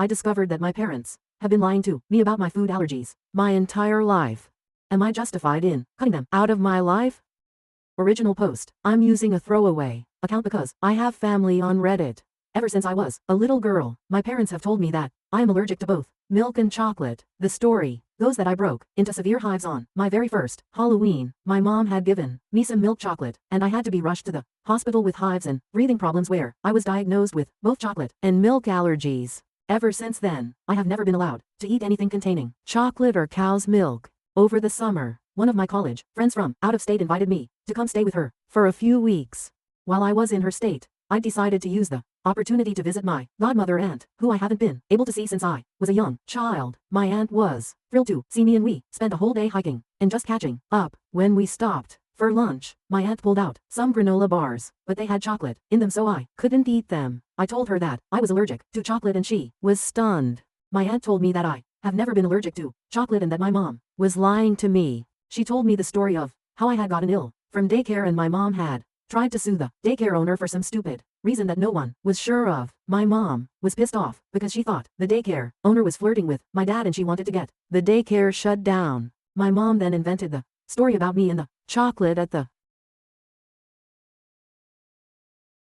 I discovered that my parents have been lying to me about my food allergies my entire life. Am I justified in cutting them out of my life? Original post. I'm using a throwaway account because I have family on Reddit. Ever since I was a little girl, my parents have told me that I am allergic to both milk and chocolate. The story goes that I broke into severe hives on my very first Halloween. My mom had given me some milk chocolate, and I had to be rushed to the hospital with hives and breathing problems where I was diagnosed with both chocolate and milk allergies. Ever since then, I have never been allowed to eat anything containing chocolate or cow's milk. Over the summer, one of my college friends from out of state invited me to come stay with her for a few weeks. While I was in her state, I decided to use the opportunity to visit my godmother aunt, who I haven't been able to see since I was a young child. My aunt was thrilled to see me, and we spent a whole day hiking and just catching up. When we stopped for lunch, my aunt pulled out some granola bars, but they had chocolate in them, so I couldn't eat them. I told her that I was allergic to chocolate, and she was stunned. My aunt told me that I have never been allergic to chocolate and that my mom was lying to me. She told me the story of how I had gotten ill from daycare, and my mom had tried to sue the daycare owner for some stupid reason that no one was sure of. My mom was pissed off because she thought the daycare owner was flirting with my dad, and she wanted to get the daycare shut down. My mom then invented the story about me and the chocolate at the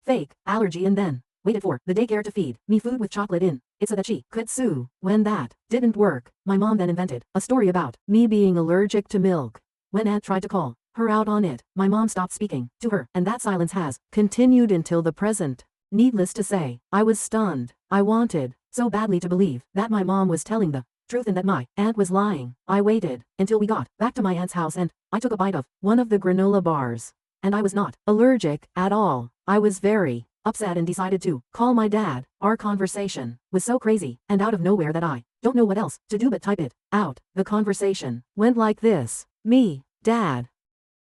fake allergy, and then waited for the daycare to feed me food with chocolate in it so that she could sue. When that didn't work, my mom then invented a story about me being allergic to milk. When Aunt tried to call her out on it, my mom stopped speaking to her, and that silence has continued until the present. Needless to say, I was stunned. I wanted so badly to believe that my mom was telling the truth and that my aunt was lying. I waited until we got back to my aunt's house, and I took a bite of one of the granola bars. And I was not allergic at all. I was very upset and decided to call my dad. Our conversation was so crazy and out of nowhere that I don't know what else to do but type it out. The conversation went like this. Me, Dad.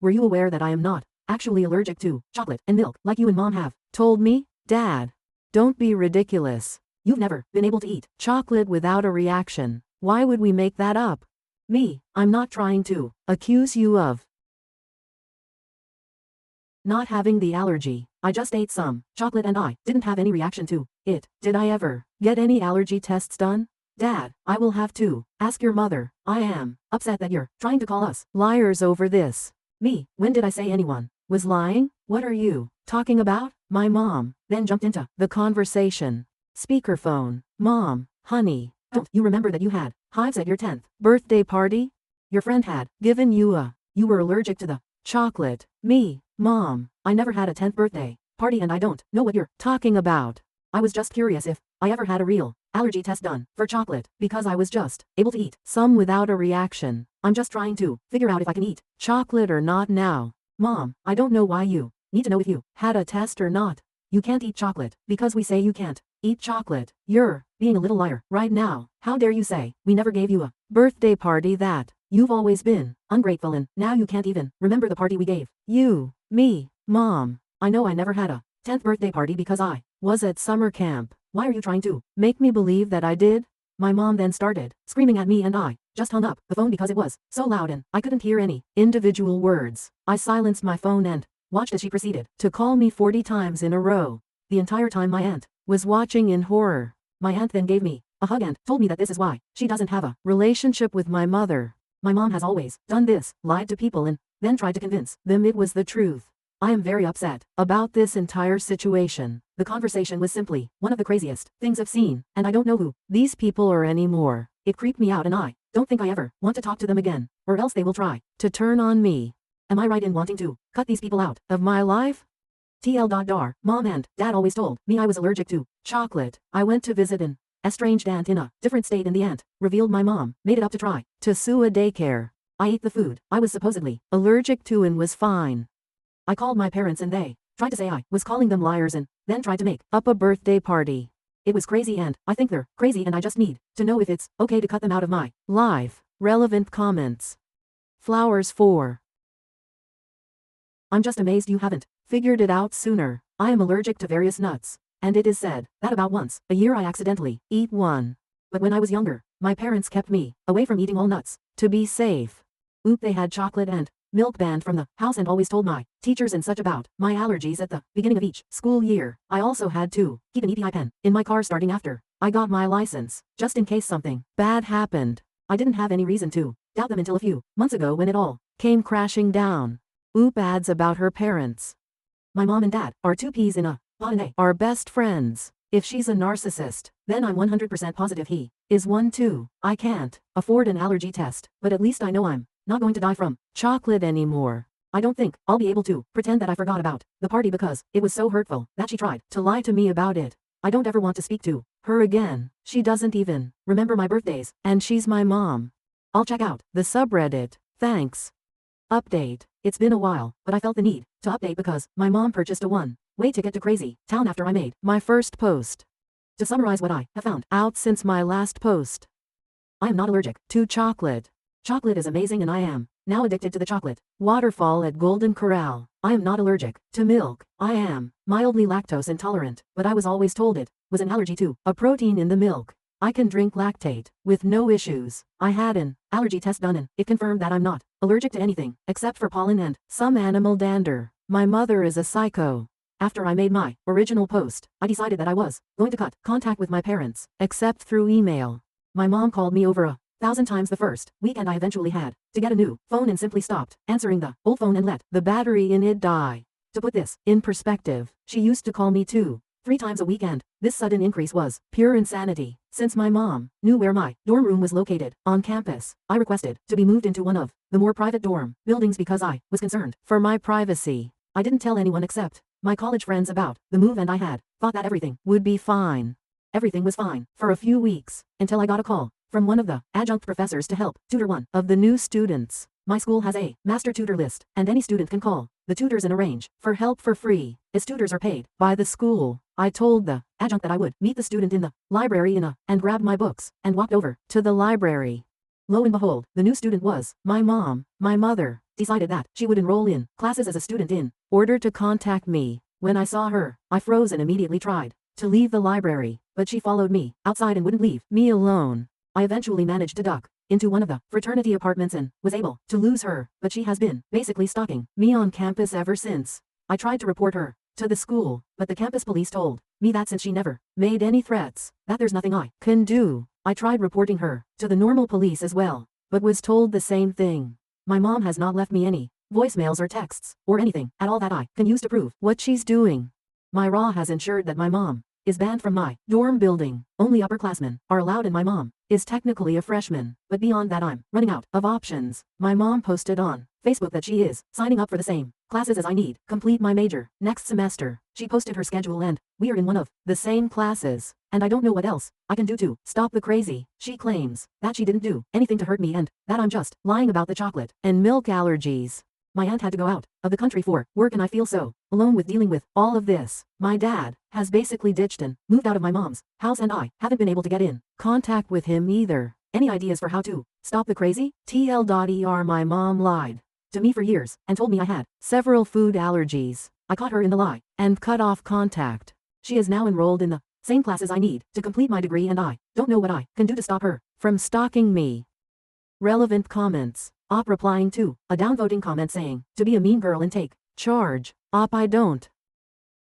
Were you aware that I am not actually allergic to chocolate and milk like you and Mom have told me? Dad. Don't be ridiculous. You've never been able to eat chocolate without a reaction. Why would we make that up? Me. I'm not trying to accuse you of not having the allergy. I just ate some chocolate and I didn't have any reaction to it. Did I ever get any allergy tests done? Dad, I will have to ask your mother. I am upset that you're trying to call us liars over this. Me, when did I say anyone was lying? What are you talking about? My mom then jumped into the conversation. Speakerphone. Mom, honey, don't you remember that you had hives at your 10th birthday party? Your friend had given you you were allergic to the chocolate. Me, Mom, I never had a 10th birthday party and I don't know what you're talking about. I was just curious if I ever had a real allergy test done for chocolate, because I was just able to eat some without a reaction. I'm just trying to figure out if I can eat chocolate or not now. Mom, I don't know why you need to know if you had a test or not. You can't eat chocolate because we say you can't eat chocolate. You're being a little liar right now. How dare you say we never gave you a birthday party? That you've always been ungrateful, and now you can't even remember the party we gave you. Me, Mom, I know I never had a 10th birthday party because I was at summer camp. Why are you trying to make me believe that I did? My mom then started screaming at me, and I just hung up the phone because it was so loud and I couldn't hear any individual words. I silenced my phone and watched as she proceeded to call me 40 times in a row. The entire time my aunt was watching in horror. My aunt then gave me a hug and told me that this is why she doesn't have a relationship with my mother. My mom has always done this, lied to people and then tried to convince them it was the truth. I am very upset about this entire situation. The conversation was simply one of the craziest things I've seen, and I don't know who these people are anymore. It creeped me out, and I don't think I ever want to talk to them again, or else they will try to turn on me. Am I right in wanting to cut these people out of my life? TL.dar. Mom and Dad always told me I was allergic to chocolate. I went to visit an estranged aunt in a different state, and the aunt revealed my mom made it up to try to sue a daycare. I ate the food I was supposedly allergic to and was fine. I called my parents and they tried to say I was calling them liars and then tried to make up a birthday party. It was crazy, and I think they're crazy, and I just need to know if it's okay to cut them out of my life. Relevant comments. Flowers 4. I'm just amazed you haven't figured it out sooner. I am allergic to various nuts, and it is said that about once a year I accidentally eat one. But when I was younger, my parents kept me away from eating all nuts to be safe. Oop, they had chocolate and milk banned from the house and always told my teachers and such about my allergies at the beginning of each school year. I also had to keep an EPI pen in my car starting after I got my license, just in case something bad happened. I didn't have any reason to doubt them until a few months ago when it all came crashing down. Oop ads about her parents. My mom and dad are two peas in a pod and they are best friends. If she's a narcissist, then I'm 100% positive he is one too. I can't afford an allergy test, but at least I know I'm not going to die from chocolate anymore. I don't think I'll be able to pretend that I forgot about the party because it was so hurtful that she tried to lie to me about it. I don't ever want to speak to her again. She doesn't even remember my birthdays, and she's my mom. I'll check out the subreddit. Thanks. Update. It's been a while, but I felt the need to update because my mom purchased a one-way ticket to Crazy Town after I made my first post. To summarize what I have found out since my last post. I am not allergic to chocolate. Chocolate is amazing and I am now addicted to the chocolate waterfall at Golden Corral. I am not allergic to milk. I am mildly lactose intolerant, but I was always told it was an allergy to a protein in the milk. I can drink lactate with no issues. I had an allergy test done and it confirmed that I'm not allergic to anything except for pollen and some animal dander. My mother is a psycho. After I made my original post, I decided that I was going to cut contact with my parents, except through email. My mom called me over 1,000 times the first weekend. I eventually had to get a new phone and simply stopped answering the old phone and let the battery in it die. To put this in perspective, she used to call me 2-3 times a weekend. This sudden increase was pure insanity. Since my mom knew where my dorm room was located on campus, I requested to be moved into one of the more private dorm buildings because I was concerned for my privacy. I didn't tell anyone except my college friends about the move and I had thought that everything would be fine. Everything was fine for a few weeks until I got a call from one of the adjunct professors to help tutor one of the new students. My school has a master tutor list, and any student can call the tutors and arrange for help for free, as tutors are paid by the school. I told the adjunct that I would meet the student in the library and grabbed my books, and walked over to the library. Lo and behold, the new student was my mom. My mother decided that she would enroll in classes as a student in order to contact me. When I saw her, I froze and immediately tried to leave the library, but she followed me outside and wouldn't leave me alone. I eventually managed to duck into one of the fraternity apartments and was able to lose her, but she has been basically stalking me on campus ever since. I tried to report her to the school, but the campus police told me that since she never made any threats, that there's nothing I can do. I tried reporting her to the normal police as well, but was told the same thing. My mom has not left me any voicemails or texts or anything at all that I can use to prove what she's doing. My RA has ensured that my mom is banned from my dorm building. Only upperclassmen are allowed and my mom is technically a freshman, but beyond that I'm running out of options. My mom posted on Facebook that she is signing up for the same classes as I need complete my major next semester. She posted her schedule and we are in one of the same classes, and I don't know what else I can do to stop the crazy. She claims that she didn't do anything to hurt me and that I'm just lying about the chocolate and milk allergies. My aunt had to go out of the country for work and I feel so alone with dealing with all of this. My dad has basically ditched and moved out of my mom's house and I haven't been able to get in contact with him either. Any ideas for how to stop the crazy? TL.ER My mom lied to me for years and told me I had several food allergies. I caught her in the lie and cut off contact. She is now enrolled in the same classes I need to complete my degree and I don't know what I can do to stop her from stalking me. Relevant comments. Op replying to a downvoting comment saying to be a mean girl and take charge. Op I don't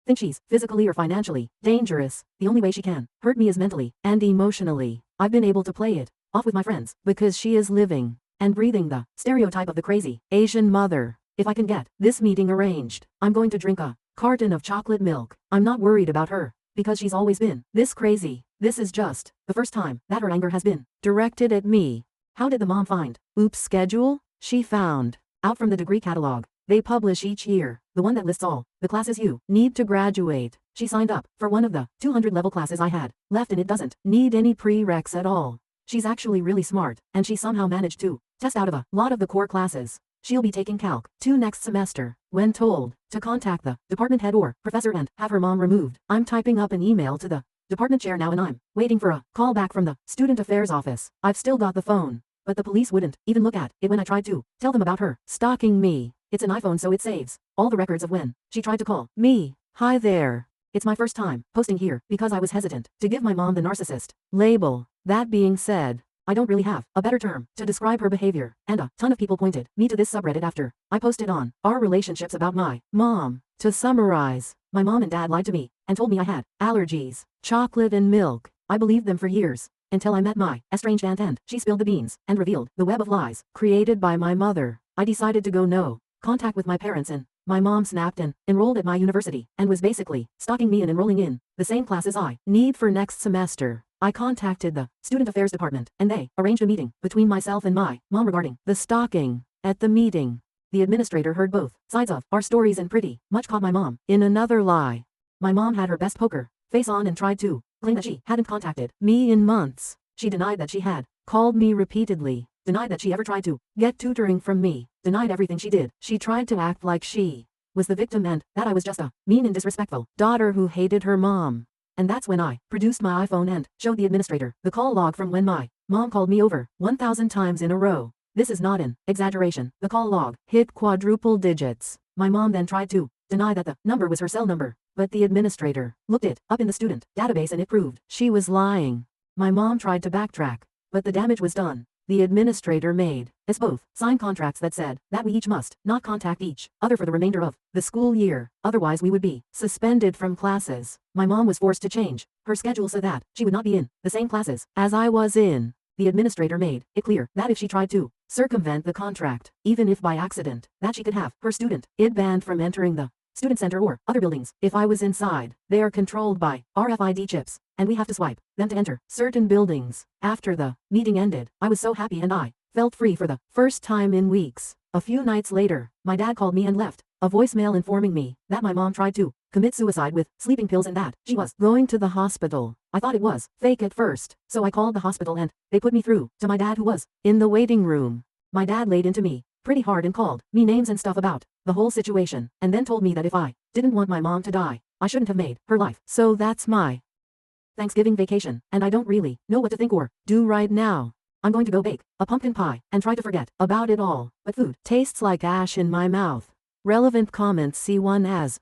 think she's physically or financially dangerous. The only way she can hurt me is mentally and emotionally. I've been able to play it off with my friends because she is living and breathing the stereotype of the crazy Asian mother. If I can get this meeting arranged, I'm going to drink a carton of chocolate milk. I'm not worried about her because she's always been this crazy. This is just the first time that her anger has been directed at me. How did the mom find Oops schedule? She found out from the degree catalog they publish each year, the one that lists all the classes you need to graduate. She signed up for one of the 200 level classes I had left and it doesn't need any prereqs at all. She's actually really smart and she somehow managed to test out of a lot of the core classes. She'll be taking Calc 2 next semester. When told to contact the department head or professor and have her mom removed, I'm typing up an email to the department chair now and I'm waiting for a call back from the student affairs office. I've still got the phone, but the police wouldn't even look at it when I tried to tell them about her stalking me. It's an iPhone so it saves all the records of when she tried to call me. Hi there. It's my first time posting here because I was hesitant to give my mom the narcissist label. That being said, I don't really have a better term to describe her behavior, and a ton of people pointed me to this subreddit after I posted on our relationships about my mom. To summarize, my mom and dad lied to me and told me I had allergies, chocolate and milk. I believed them for years, until I met my estranged aunt and she spilled the beans and revealed the web of lies created by my mother. I decided to go no contact with my parents, and my mom snapped and enrolled at my university and was basically stalking me and enrolling in the same classes I need for next semester. I contacted the student affairs department and they arranged a meeting between myself and my mom regarding the stalking. At the meeting, the administrator heard both sides of our stories and pretty much caught my mom in another lie. My mom had her best poker face on and tried to claim that she hadn't contacted me in months. She denied that she had called me repeatedly, denied that she ever tried to get tutoring from me, denied everything she did. She tried to act like she was the victim and that I was just a mean and disrespectful daughter who hated her mom. And that's when I produced my iPhone and showed the administrator the call log from when my mom called me over 1,000 times in a row. This is not an exaggeration. The call log hit quadruple digits. My mom then tried to deny that the number was her cell number, but the administrator looked it up in the student database and it proved she was lying. My mom tried to backtrack, but the damage was done. The administrator made us both sign contracts that said that we each must not contact each other for the remainder of the school year, otherwise we would be suspended from classes. My mom was forced to change her schedule so that she would not be in the same classes as I was in. The administrator made it clear that if she tried to circumvent the contract, even if by accident, that she could have her student id banned from entering the student center or other buildings. If I was inside, they are controlled by RFID chips, and we have to swipe them to enter certain buildings. After the meeting ended, I was so happy and I felt free for the first time in weeks. A few nights later, my dad called me and left a voicemail informing me that my mom tried to commit suicide with sleeping pills and that she was going to the hospital. I thought it was fake at first, so I called the hospital and they put me through to my dad who was in the waiting room. My dad laid into me pretty hard and called me names and stuff about the whole situation, and then told me that if I didn't want my mom to die, I shouldn't have made her life. So that's my Thanksgiving vacation, and I don't really know what to think or do right now. I'm going to go bake a pumpkin pie and try to forget about it all, but food tastes like ash in my mouth. Relevant comments see one as,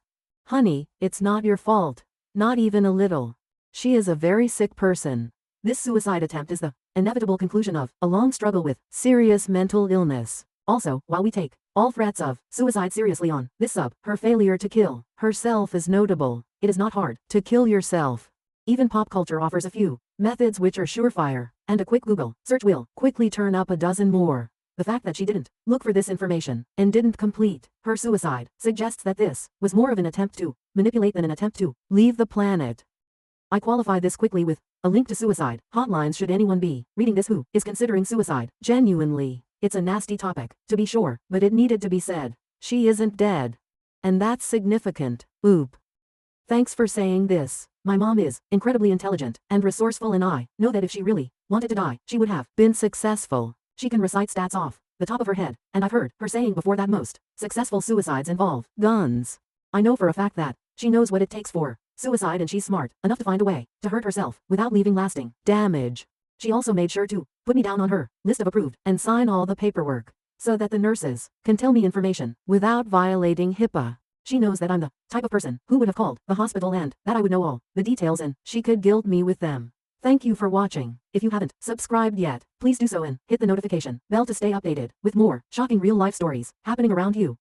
honey, it's not your fault. Not even a little. She is a very sick person. This suicide attempt is the inevitable conclusion of a long struggle with serious mental illness. Also, while we take all threats of suicide seriously on this sub, her failure to kill herself is notable. It is not hard to kill yourself. Even pop culture offers a few methods which are surefire, and a quick Google search will quickly turn up a dozen more. The fact that she didn't look for this information and didn't complete her suicide suggests that this was more of an attempt to manipulate than an attempt to leave the planet. I qualify this quickly with a link to suicide hotlines should anyone be reading this who is considering suicide. Genuinely, it's a nasty topic, to be sure, but it needed to be said. She isn't dead. And that's significant. Oop. Thanks for saying this. My mom is incredibly intelligent and resourceful, and I know that if she really wanted to die, she would have been successful. She can recite stats off the top of her head, and I've heard her saying before that most successful suicides involve guns. I know for a fact that she knows what it takes for suicide, and she's smart enough to find a way to hurt herself without leaving lasting damage. She also made sure to put me down on her list of approved and sign all the paperwork so that the nurses can tell me information without violating HIPAA. She knows that I'm the type of person who would have called the hospital and that I would know all the details and she could guilt me with them. Thank you for watching. If you haven't subscribed yet, please do so and hit the notification bell to stay updated with more shocking real-life stories happening around you.